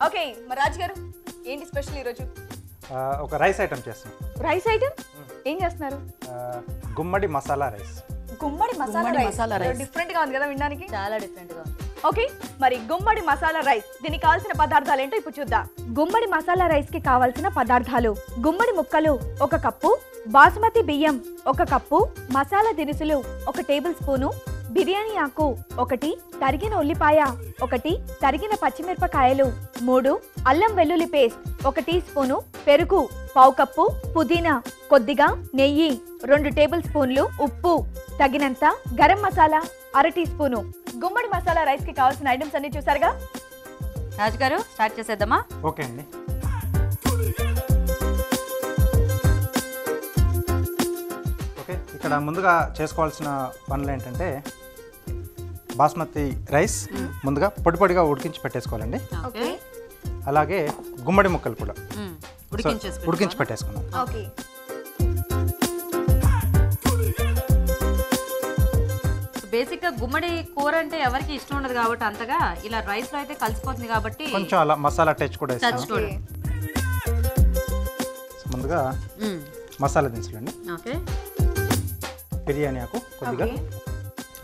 Okay మరి రాజు గారు ఏంటి స్పెషల్ ఈరోజు? ఒక రైస్ ఐటమ్ చేస్తున్నాం. రైస్ ఐటమ్ ఏం చేస్తున్నారు? గుమ్మడి మసాలా రైస్. గుమ్మడి మసాలా రైస్ డిఫరెంట్ గా ఉంది కదా వినడానికి. చాలా డిఫరెంట్ గా ఉంది. ఓకే మరి గుమ్మడి మసాలా రైస్ దీనికి కావాల్సిన పదార్థాలు ఏంటో ఇప్పుడు చూద్దాం. గుమ్మడి మసాలా రైస్ కి కావాల్సిన పదార్థాలు: గుమ్మడి ముక్కలు 1 కప్పు, బాసుమతి బియ్యం 1 కప్పు, మసాలా దినుసులు 1 టేబుల్ స్పూను, బిర్యానీ ఆకు 1, తరిగిన ఉల్లిపాయ 1, తరిగిన పచ్చిమిరపకాయలు 3, అల్లం వెల్లుల్లి పేస్ట్ 1 టీ స్పూను, పెరుగు 1/2 కప్పు, పుదీనా కొద్దిగా, నెయ్యి 2 టేబుల్ స్పూన్లు, ఉప్పు తగినంత, గరం మసాలా 1/2 టీ స్పూను. గుమ్మడి మసాలా రైస్ కి కావాల్సిన ఐటమ్స్ అన్ని చూసారుగా. రాజు గారు స్టార్ట్ చేసేద్దామా? ఓకే అండి. ఓకే, ఇక్కడ ముందుగా చేసుకోవాల్సిన పనులు ఏంటంటే బాస్మతి రైస్ ముందుగా పొడి పొడిగా ఉడికించి పెట్టేసుకోవాలండి. ఓకే. అలాగే గుమ్మడి ముక్కలు కూడా ఉడికించి పెట్టేసుకున్నాం. పెట్టేసుకున్నాం. ఓకే. బేసిక్ గా గుమ్మడి కూర అంటే ఎవరికి ఇష్టం ఉండదు కాబట్టి అంతగా ఇలా రైస్ లో అయితే కలిసిపోతుంది కాబట్టి కొంచెం అలా మసాలా టచ్ కూడా ఇస్తాం. ముందుగా మసాలా దినుసులు అండి. ఓకే. బిర్యానీ ఆకు కొద్దిగా,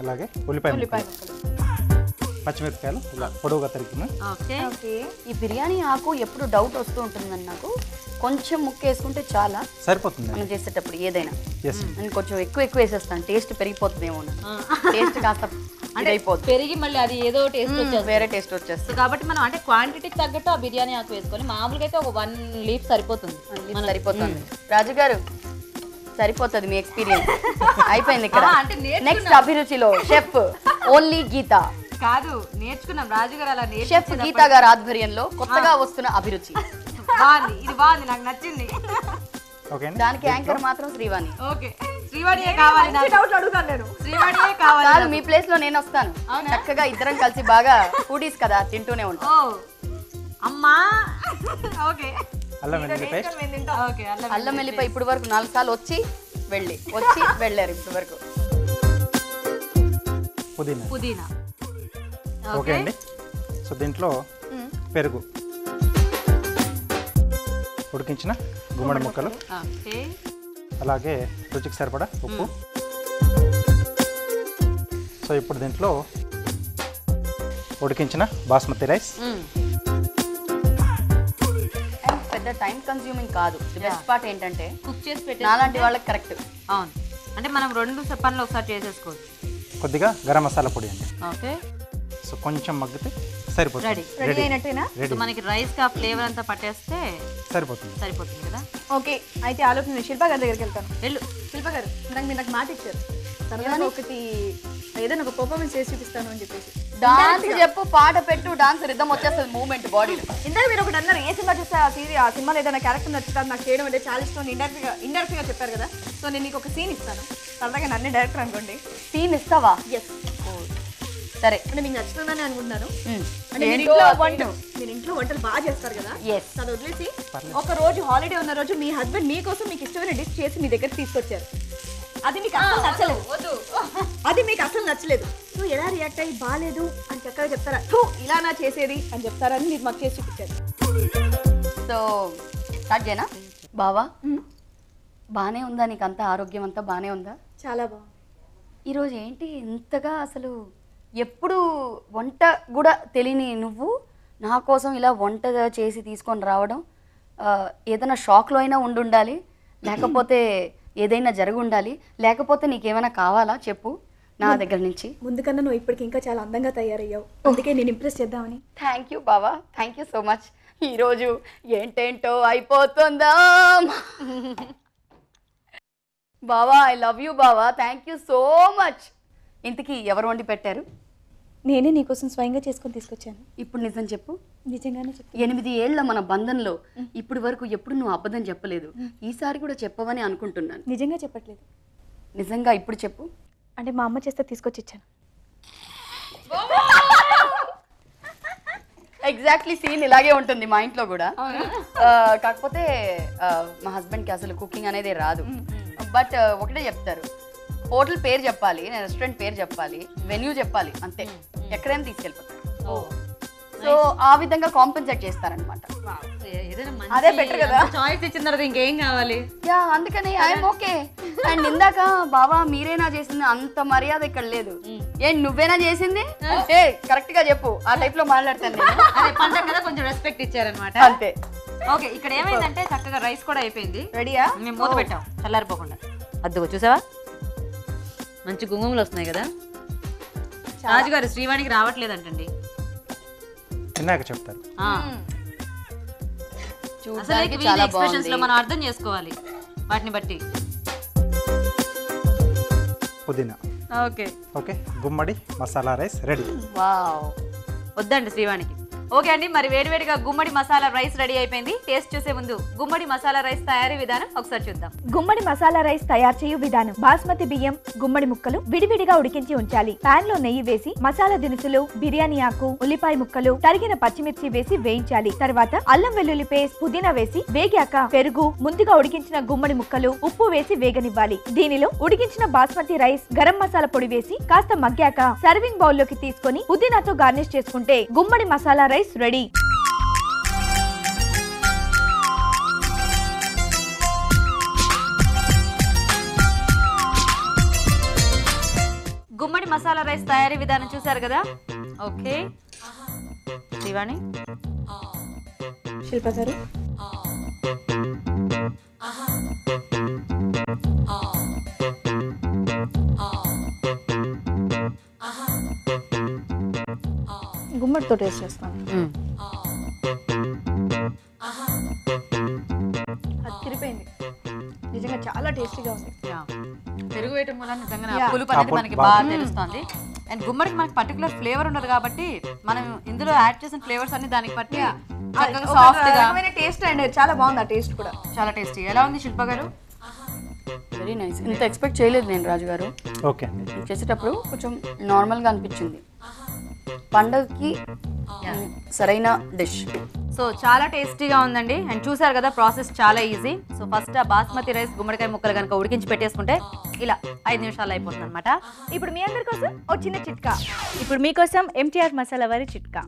అలాగే ఉల్లిపాయ ముక్కలు, పచ్చిమిరపకాయలు ఇలా పొడవుగా తరిగిన. ఓకే. ఈ బిర్యానీ ఆకు ఎప్పుడు డౌట్ వస్తూ ఉంటుందండి నాకు. కొంచెం ముక్క వేసుకుంటే చాలా సరిపోతుంది మనం చేసేటప్పుడు ఏదైనా. నేను కొంచెం ఎక్కువ వేసేస్తాను, టేస్ట్ పెరిగిపోతుందేమో. టేస్ట్ కాస్త అయిపోతుంది, పెరిగి మళ్ళీ అది ఏదో టేస్ట్ వచ్చేస్తుంది, వేరే టేస్ట్ వచ్చేస్తుంది. కాబట్టి మనం అంటే క్వాంటిటీకి తగ్గట్టు ఆ బిర్యానీ ఆకు వేసుకొని మామూలుగా అయితే ఒక 1 లీఫ్ సరిపోతుంది. సరిపోతుంది. రాజు గారు సరిపోతుంది, మీ ఎక్స్పీరియన్స్ అయిపోయింది ఇక్కడ. అంటే నెక్స్ట్ అభిరుచిలో షెఫ్ ఓన్లీ గీత కాదు, నేర్చుకున్నాం. రాజు గారు అలా షెఫ్ గీత గారి ఆధ్వర్యంలో కొత్తగా వస్తున్న అభిరుచి. బాగుంది, ఇది బాగుంది, నాకు నచ్చింది. దానికి యాంకర్ మాత్రం శ్రీవాణి. ఓకే, శ్రీవాణియే కావాలి. డౌట్ అడుగుతాను నేను. శ్రీవాణియే కావాలి. కాదు, మీ ప్లేస్ లో నేను వస్తాను. చక్కగా ఇద్దరం కలిసి బాగా ఫుడీస్ కదా, తింటూనే ఉంటాం. ఓ అమ్మా. ఓకే. అల్లం వెల్లుల్లి పేస్ట్. ఓకే. అల్లం వెల్లిపాయ ఇప్పుడు వరకు 4 సార్లు వచ్చి వెళ్ళారు ఇప్పుడు వరకు. పుదీనా. ఓకే అండి. సో దీంట్లో పెరుగు, ఉడికించిన గుమ్మడి ముక్కలు, అలాగే రుచికి సరిపడా ఉప్పు. సో ఇప్పుడు దీంట్లో ఉడికించిన బాస్మతి రైస్. పెద్ద టైం కన్స్యూమింగ్ కాదు. బెస్ట్ పార్ట్ ఏంటంటే కుక్ చేసి పెట్టి నాలాంటి వాళ్ళకి కరెక్ట్. అవును, అంటే మనం 2 పనులు ఒకసారి చేసేసుకోవచ్చు. కొద్దిగా గరం మసాలా పొడి అండి. ఓకే. సో కొంచెం మగ్గితే సరిపోతుంది. రెడీ అయినట్టేనా? మనకి రైస్ కా ఫ్లేవర్ అంతా పట్టేస్తే సరిపోతుంది కదా. ఓకే, అయితే ఆలోచన శిల్ప గారి దగ్గరికి వెళ్తాను. వెళ్ళు. శిల్ప గారు మీరు నాకు మాట ఇచ్చారు, సరదాగా ఒకటి ఏదైనా ఒక పర్ఫార్మెన్స్ చేసి చూపిస్తాను అని చెప్పేసి. డాన్స్ చెప్పు, పాట పెట్టు, డాన్స్ రిథమ్ వచ్చేస్తుంది మూవ్మెంట్ బాడీలో. ఇందాక మీరు ఒకటి అన్నారు, ఏ సినిమా చూస్తే ఆ సినిమాలో ఏదైనా క్యారెక్టర్ నచ్చుతుంది నాకు చేయడం అంటే చాలా ఇష్టం. ఇండైరెక్ట్ గా చెప్పారు కదా. సో నేను మీకు ఒక సీన్ ఇస్తాను, సరదాగా నన్నే డైరెక్టర్ అనుకోండి. సీన్ ఇస్తావా? ఎస్. సరే, అంటే మీకు నచ్చుతుందని అనుకుంటున్నాను. అంటే మీరు ఇంట్లో వంటలు బాగా చేస్తారు కదా, Yes. అది వదిలేసి ఒక రోజు హాలిడే ఉన్న రోజు మీ హస్బెండ్ మీకోసం మీకు ఇష్టమైన డిష్ చేసి మీ దగ్గర తీసుకొచ్చారు. అది మీకు అసలు నచ్చలేదు. అది మీకు అసలు నచ్చలేదు. సో ఎలా రియాక్ట్ అయ్యి బాగాలేదు అని చక్కగా చెప్తారా, ఇలా నా చేసేది అని చెప్తారని మీరు మాకు చేసి చూపించారు. సో స్టార్ట్ చేయనా? బావా, బాగానే ఉందా? నీకు అంతా ఆరోగ్యం అంతా బాగానే ఉందా? చాలా బాగుంది. ఈరోజు ఏంటి ఇంతగా, అసలు ఎప్పుడు వంట కూడా తెలియని నువ్వు నా కోసం ఇలా వంట చేసి తీసుకొని రావడం, ఏదైనా షాక్లో అయినా ఉండాలి, లేకపోతే ఏదైనా జరిగి ఉండాలి, లేకపోతే నీకేమైనా కావాలా చెప్పు నా దగ్గర నుంచి. ముందుకన్నా నువ్వు ఇప్పటికి ఇంకా చాలా అందంగా తయారయ్యావు, అందుకే నేను ఇంప్రెస్ చేద్దామని. థ్యాంక్ యూ బావా, థ్యాంక్ యూ సో మచ్. ఈరోజు ఏంటేంటో అయిపోతుందా బావా. ఐ లవ్ యూ బావా, థ్యాంక్ యూ సో మచ్. ఇంతకీ ఎవరు వండి పెట్టారు? నేనే నీకోసం స్వయంగా చేసుకొని తీసుకొచ్చాను. ఇప్పుడు నిజం చెప్పు. నిజంగానే చెప్పు. 8 ఏళ్ల మన బంధంలో ఇప్పటి వరకు ఎప్పుడు నువ్వు అబద్ధం చెప్పలేదు. ఈసారి కూడా చెప్పవని అనుకుంటున్నాను. నిజంగా చెప్పట్లేదు. నిజంగా ఇప్పుడు చెప్పు. అంటే మా అమ్మ చేస్తే తీసుకొచ్చి ఇచ్చాను. ఎగ్జాక్ట్లీ సీన్ ఇలాగే ఉంటుంది మా ఇంట్లో కూడా. కాకపోతే మా హస్బెండ్కి అసలు కుకింగ్ అనేది రాదు. బట్ ఒకటే చెప్తారు, హోటల్ పేరు చెప్పాలి, రెస్టారెంట్ పేరు చెప్పాలి, వెన్యూ చెప్పాలి, అంతే, ఎక్కడైనా తీసుకెళ్ళిపోతారు. సో ఆ విధంగా కాంపెన్సేట్ చేస్తారనమాట. అదే better కదా. చాయిస్ ఇచ్చిన తర్వాత ఇంకేం కావాలి? యా అందుకని ఐఎమ్ ఓకే. అండ్ ఇందాక బావా మీరేనా చేసింది అంత మర్యాద ఇక్కడ లేదు. ఏంటి నువ్వేనా చేసింది? ఏ కరెక్ట్ గా చెప్పు, ఆ టైప్ లో మాట్లాడతాను నేను. అదే పండగ కదా కొంచెం రెస్పెక్ట్ ఇచ్చారనమాట. అంతే. ఓకే ఇక్కడ ఏమైందంటే చక్కగా రైస్ కూడా అయిపోయింది. రెడీయా? మేము మూత పెట్టాం చల్లారిపోకుండా. అద్దుగో చూసావా మంచి గుంగుమలు వస్తున్నాయి కదా. రాజుగారు శ్రీవాణికి రావట్లేదంటండి. తిన్నాక చెప్తారు. అసలు చాలా ఎక్స్ప్రెషన్స్ లో మనం అర్థం చేసుకోవాలి వాటిని బట్టి. పుదీనా. ఓకే ఓకే, గుమ్మడి మసాలా రైస్ రెడీ. వావ్. వద్దండి శ్రీవాణికి. ఓకే అండి, మరి వేడివేడిగా గుమ్మడి మసాలా రైస్ రెడీ అయిపోయింది. టేస్ట్ చూసే ముందు గుమ్మడి మసాలా రైస్ తయారీ విధానం ఒకసారి చూద్దాం. గుమ్మడి మసాలా రైస్ తయారు చేయు విధానం. బాస్మతి బియ్యం, గుమ్మడి ముక్కలు విడివిడిగా ఉడికించి ఉంచాలి. పాన్ లో నెయ్యి వేసి మసాలా దినుసులు, బిర్యానీ ఆకు, ఉల్లిపాయ ముక్కలు, తరిగిన పచ్చిమిర్చి వేసి వేయించాలి. తర్వాత అల్లం వెల్లుల్లి పేస్ట్, పుదీనా వేసి వేగాక పెరుగు, ముందుగా ఉడికించిన గుమ్మడి ముక్కలు, ఉప్పు వేసి వేగనివ్వాలి. దీనిలో ఉడికించిన బాస్మతి రైస్, గరం మసాలా పొడి వేసి కాస్త మగ్గాక సర్వింగ్ బౌల్ లోకి తీసుకొని పుదీనాతో గార్నిష్ చేసుకుంటే గుమ్మడి మసాలా రైస్ రెడీ. గుమ్మడి మసాలా రైస్ తయారీ విధానం చూసారు కదా. ఓకే శ్రీవాణి, శిల్ప గారు గుమ్మడితో టేస్ట్ చేస్తాను. అది తిరిపోయింది, నిజంగా చాలా టేస్టీగా ఉంది. పెరుగు వేయటం వల్ల నిజంగా Yeah. పులుపు అనేది మనకి బాగా తెలుస్తుంది. అండ్ గుమ్మడికి మనకి పర్టికులర్ ఫ్లేవర్ ఉండదు కాబట్టి మనం ఇందులో యాడ్ చేసిన ఫ్లేవర్స్ అన్ని దానికి బట్టి చక్కగా సాఫ్ట్ గా టేస్ట్ అండ్ చాలా బాగుంది. ఆ టేస్ట్ కూడా చాలా టేస్టీ. ఎలా ఉంది శిల్ప గారు? Very nice. ఇంత ఎక్స్పెక్ట్ చేయలేదు నేను రాజు గారు. ఓకే అండి. చేసేటప్పుడు కొంచెం నార్మల్గా అనిపించింది. పండగకి సరైన డిష్. సో చాలా టేస్టీగా ఉందండి. అండ్ చూసారు కదా ప్రాసెస్ చాలా ఈజీ. సో ఫస్ట్ ఆ బాస్మతి రైస్ గుమ్మడికాయ ముక్కలు కనుక ఉడికించి పెట్టేసుకుంటే ఇలా 5 నిమిషాలు అయిపోతుంది అనమాట. ఇప్పుడు మీ అందరి కోసం ఒక చిన్న చిట్కా. ఇప్పుడు మీకోసం ఎంటీఆర్ మసాలా వారి చిట్కా.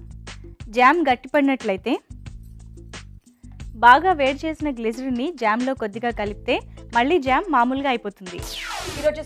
జామ్ గట్టిపడినట్లయితే బాగా వేడి చేసిన గ్లిజరిన్ని జామ్లో కొద్దిగా కలిపితే మళ్ళీ జామ్ మామూలుగా అయిపోతుంది. ఈరోజు